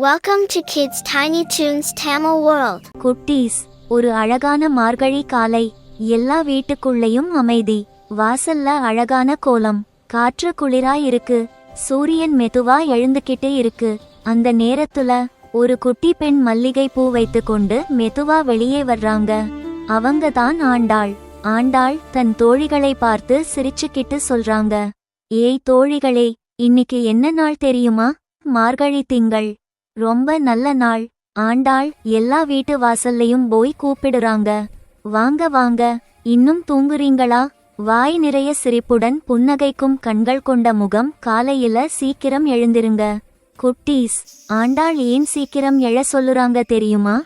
Welcome to Kids Tiny Toons Tamil World. குட்டீஸ், ஒரு அழகான மார்கழி காலை. எல்லா வீட்டுக்குள்ளேயும் அமைதி. வாசல்ல அழகான கோலம். காற்று குளிராய் இருக்கு. சூரியன் மெதுவா எழுந்துக்கிட்டே இருக்கு. அந்த நேரத்துல ஒரு குட்டி பெண் மல்லிகை பூ வைத்து கொண்டு மெதுவா வெளியே வர்றாங்க. அவங்க தான் ஆண்டாள். ஆண்டாள் தன் தோழிகளை பார்த்து சிரிச்சுக்கிட்டு சொல்றாங்க, ஏய் தோழிகளே, இன்னைக்கு என்ன நாள் தெரியுமா? மார்கழி திங்கள். ரொம்ப நல்ல நாள். ஆண்டாள் எல்லா வீட்டு வாசல்லையும் போய் கூப்பிடுறாங்க, வாங்க வாங்க, இன்னும் தூங்குறீங்களா? வாய் நிறைய சிரிப்புடன் புன்னகைக்கும் கண்கள் கொண்ட முகம். காலையில சீக்கிரம் எழுந்திருங்க. குட்டீஸ், ஆண்டாள் ஏன் சீக்கிரம் எழ சொல்லுறாங்க தெரியுமா?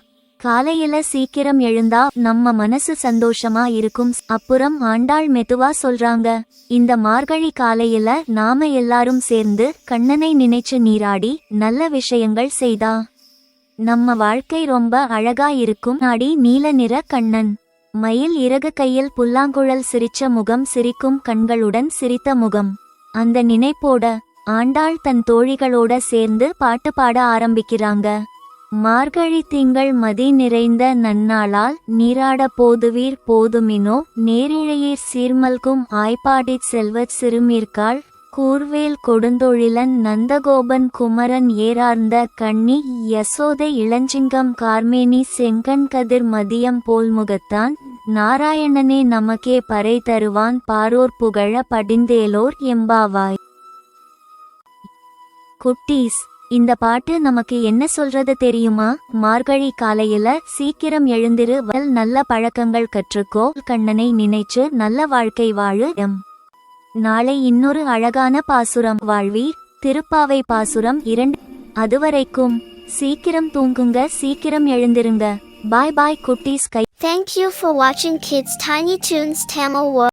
காலையில சீக்கிரம் எழுந்தா நம்ம மனசு சந்தோஷமா இருக்கும். அப்புறம் ஆண்டாள் மெதுவா சொல்றாங்க, இந்த மார்கழி காலையில நாம எல்லாரும் சேர்ந்து கண்ணனை நினைச்சு நீராடி நல்ல விஷயங்கள் செய்தா நம்ம வாழ்க்கை ரொம்ப அழகா இருக்கும். நாடி நீல நிற கண்ணன். மயில் இறகு கையில் புல்லாங்குழல் சிரிச்ச முகம், சிரிக்கும் கண்களுடன் சிரித்த முகம். அந்த நினைப்போட ஆண்டாள் தன் தோழிகளோட சேர்ந்து பாட்டு பாட ஆரம்பிக்கிறாங்க. மார்கழி திங்கள் மதி நிறைந்த நன்னாளால் நீராட போதுவீர் போதுமினோ நேரிழையீர் சீர்மல்கும் ஆய்ப்பாடிச் செல்வச் சிறுமீர்காள் கூர்வேல் கொடுந்தொழிலன் நந்தகோபன் குமரன் ஏறார்ந்த கண்ணி யசோதை இளஞ்சிங்கம் கார்மேனி செங்கண் கதிர் மதியம் போல்முகத்தான் நாராயணனே நமக்கே பறை தருவான் பாரோர் புகழ படிந்தேலோர் எம்பாவாய். குட்டீஸ், இந்த பாட்டு நமக்கு என்ன சொல்றது தெரியுமா? மார்கழி காலையில சீக்கிரம் எழுந்திரு, நல்ல பழக்கங்கள் கற்றுக்கோ, கண்ணனை நினைச்சு நல்ல வாழ்க்கை வாழு. நாளை இன்னொரு அழகான பாசுரம் வாழ்வீர். திருப்பாவை பாசுரம் 2. அதுவரைக்கும் சீக்கிரம் தூங்குங்க, சீக்கிரம் எழுந்திருங்க. பாய் பாய் குட்டீஸ். Thank you for watching Kids Tiny Toons Tamil World.